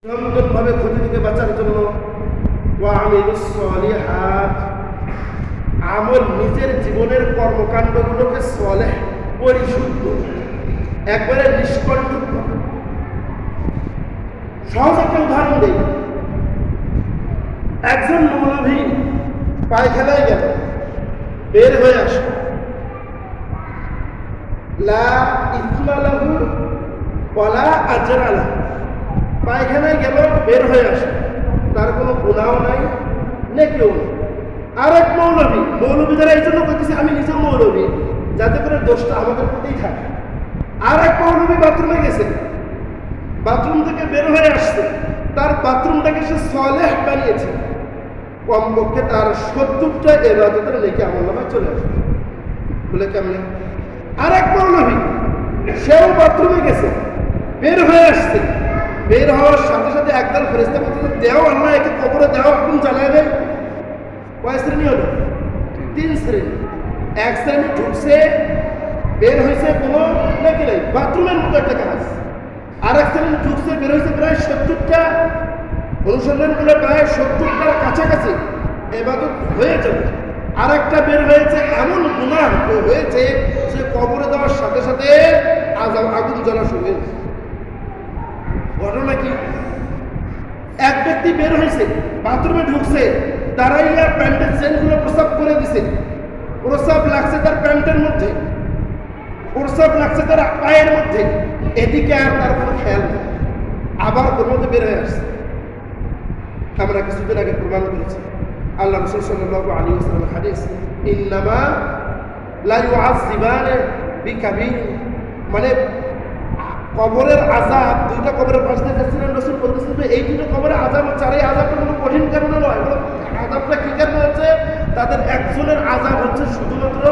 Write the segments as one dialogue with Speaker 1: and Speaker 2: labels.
Speaker 1: নিরন্তরভাবে ক্ষতি থেকে বাঁচার জন্য ওয়ামিলুস সলিহাত, আমল নিজের জীবনের কর্মকাণ্ডগুলোকে সলেহ, পরিশুদ্ধ, একবারে নিষ্কণ্টক। সহজ একটা উদাহরণ দেই। একজন মৌলভী পায়খানায় গেল, বের হয়ে আসে, লা ইসমা লাহু ওয়ালা আজরা লাহু। পায়খানায় গেল, বের হয়ে আসে, তার কোনো গুনাহও নাই, নেকিও নেই। আর এক মৌলভী যারা এই জন্য করতেছে, আমি নিজেও মৌলভী, যাতে করে দোষটা আমাদের প্রতিই থাকে। আর এক মৌলভী বাথরুমে গেছে, বাথরুম থেকে বের হয়ে আসছে, তার বাথরুমটাকে সে সলেহ বানিয়েছে, কমপক্ষে তার 70টা ইবাদতের নেকি আমলনামায় চলে আসবে। বলে কেমনে? আর এক মৌলভী, সেও বাথরুমে গেছে, বের হয়ে আসছে, বের হওয়ার সাথে সাথে একদল ফেরেশতা বলতে, দেও আল্লাহ, একে কবরে দেও, আগুন জ্বালাবে। কয় শ্রেণী হলো? 3 শ্রেণী। এক শ্রেণী ঢুকছে, বের হয়েছে, কোনো নাকি নাই, বাথরুমের মতো একটা কাজ। আর এক শ্রেণী ঢুকছে, বের হয়েছে, প্রায় 70টা, অনুসন্ধান করে প্রায় 70টার কাছাকাছি ইবাদত হয়ে যাবে। আর একটা বের হয়েছে, এমন গুনাহ হয়েছে সে কবরে দেওয়ার সাথে সাথে আগুন জ্বলা শুরু হয়েছে। ঘটনা কি? এক ব্যক্তি বের হয়েছে, বাথরুমে ঢুকছে, দাঁড়াইয়া প্যান্টের চেনগুলো প্রসাব করে দিছে, প্রসাব লাগছে তার প্যান্টের মধ্যে, প্রসাব লাগছে তার পায়ের মধ্যে, এদিকে আর তার কোনো খেয়াল নেই। আবার ওর মধ্যে বের হয়ে আসছে। আমরা কিছুদিন আগে প্রমাণ করেছি, আল্লাহ রাসূল সাল্লাল্লাহু আলাইহি ওয়াসাল্লামের হাদিস, ইন্নামা লা ইউআযযিবানে বিকাবির, মানে কবরের আযাব, 2টা কবরের পাশ দিয়ে যাচ্ছিলেন, রাসূল বলতেছেন যে এই 2টা কবরের আযাব হচ্ছে, আর এই আযাবটা কোনো কঠিন কারণে নয়। আযাবটা কি কারণে হচ্ছে? তাদের একজনের আযাব হচ্ছে শুধুমাত্র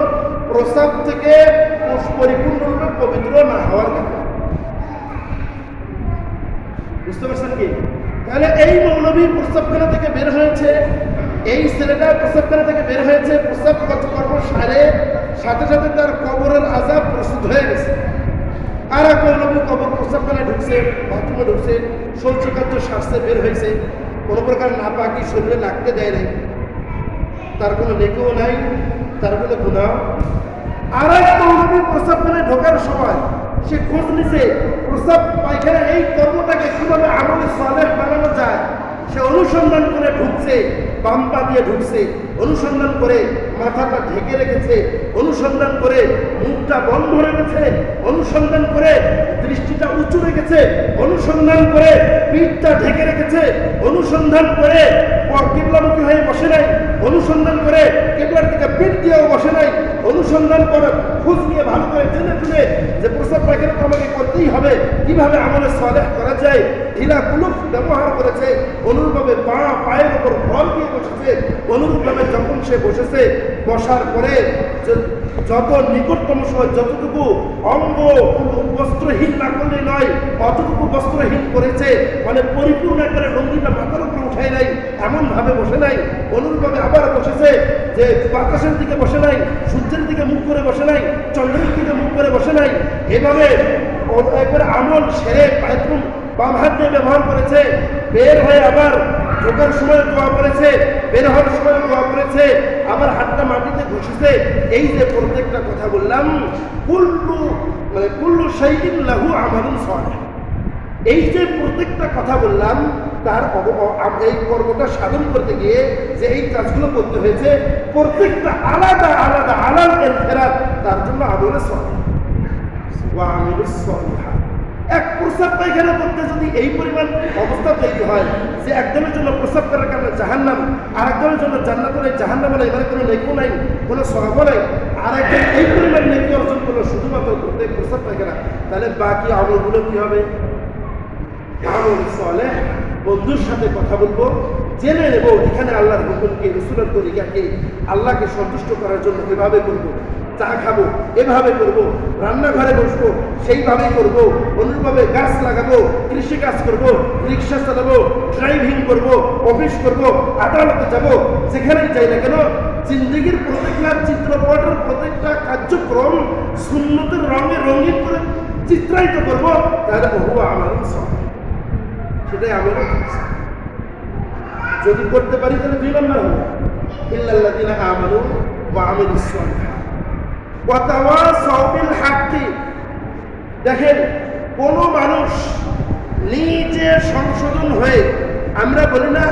Speaker 1: প্রসাব থেকে পরিপূর্ণরূপে পবিত্র না হওয়ার কারণে। বুঝতে পারছেন কি? তাহলে এই মৌলভী প্রস্রাবখানা থেকে বের হয়েছে, এই ছেলেটা প্রস্রাবখানা থেকে বের হয়েছে, প্রস্রাব কর্ম সারে সাথে সাথে তার কবরের আযাব প্রস্তুত হয়ে গেছে। আর এক মৌলভী কবর প্রস্রাবখানায় ঢুকছে, বাথরুমে ঢুকছে, শৌচকার্য সারছে, বের হয়েছে, কোনো প্রকার নাপাকি শরীরে লাগতে দেয় নাই, তার কোনো নেকিও নাই, তার কোনো গুনাহ। আর এক মৌলভী প্রস্রাবখানায় ঢোকার সময় সে খোঁজ নিছে প্রস্রাব পায়খানা এই কর্মটাকে কিভাবে আমলে সালেহ বানানো যায়। সে অনুসন্ধান করে ঢুকছে, বাম পা দিয়ে ঢুকছে, অনুসন্ধান করে মাথাটা ঢেকে রেখেছে, অনুসন্ধান করে মুখটা বন্ধ রেখেছে, অনুসন্ধান করে দৃষ্টিটা উঁচু রেখেছে, অনুসন্ধান করে পিঠটা ঢেকে রেখেছে, অনুসন্ধান করে কিবলামুখী হয়ে বসে নাই, অনুসন্ধান করে কিবলার দিকে পিঠ দিয়েও বসে নাই, অনুসন্ধান করে খোঁজ নিয়ে ভালো করে জেনে শুনে যে প্রস্রাব পায়খানা তো আমাকে করতেই হবে, কিভাবে আমলে সালেহ করা যায়, ঢিলা কুলুপ ব্যবহার করেছে, অনুরূপভাবে পায়ের উপর ভর দিয়ে বসেছে, অনুরূপভাবে যখন সে বসেছে, বসার পরে যত নিকটতম সময় যতটুকু অঙ্গ বস্ত্রহীন না করলে নয়, অতটুকু বস্ত্রহীন করেছে, মানে পরিপূর্ণ একবারে লঙ্গিটা মাথার উপরে উঠায় নাই, এমন ভাবে বসে নাই। অনুরূপভাবে আবার বসেছে যে বাতাসের দিকে বসে নাই, সূর্যের দিকে মুখ করে বসে নাই, চন্দ্রের দিকে মুখ করে বসে নাই। এভাবে একবারে আমল সেরে বাথরুম বাম হাত দিয়ে ব্যবহার করেছে, বের হয়ে আবার ঢোকার সময় দোয়া করেছে, বের হওয়ার সময় দোয়া করেছে, আবার হাতটা মাটিতে ঘষেছে। এই যে প্রত্যেকটা কথা বললাম, কুল্লু শাইইন লাহু আমালুন সালেহ, এই যে প্রত্যেকটা কথা বললাম, তার এই কর্মটা সাধন করতে গিয়ে যে এই কাজগুলো করতে হয়েছে, প্রত্যেকটা আলাদা আলাদা আলাল ইনফিরাদ, তার জন্য আমলে সালেহ ওয়া আমিলুস সালিহাত। এক প্রস্রাব পায়খানা করতে যদি এই পরিমাণ অবস্থা তৈরি হয় যে একজনের জন্য প্রস্রাব করার কারণে জাহান্নাম, আর একজনের জন্য জান্নাত নাই, জাহান্নাম নাই, মানে কোনো নেকি নাই, কোনো সওয়াব নাই, আর একজন এই পরিমাণ নেকি অর্জন করলো শুধুমাত্র প্রত্যেক প্রস্রাব পায়খানা, তাহলে বাকি আমলগুলো কি হবে? আমল সালেহ। বন্ধুর সাথে কথা বলবো, জেনে নেব এখানে আল্লাহর হুকুমকে, রাসূলের তরিকাকে, আল্লাহকে সন্তুষ্ট করার জন্য এভাবে করবো, চা খাবো এভাবে করবো, রান্নাঘরে বসবো সেইভাবেই করবো, অনুরূপভাবে গাছ লাগাবো, কৃষি কাজ করবো, রিক্সা চালাবো, ড্রাইভিং করবো, অফিস করবো, আদালতে যাবো, যেখানেই যাই না কেন জিন্দগির প্রত্যেকটা চিত্রপটের প্রত্যেকটা কার্যক্রম সুন্নতের রঙে রঙিন করে চিত্রায়িত করবো, তাহলে বহু আমালুন সালেহ। সেটাই আমলও করছি। যদি করতে পারি তাহলে 2 নম্বর হবে ইল্লাল্লাযিনা আমানু ওয়া আমিলুস সালিহাত ওয়া তাওয়াসাউ বিল হাক্কি। দেখেন, কোন মানুষ নিজে সংশোধন হয়ে, আমরা বলি না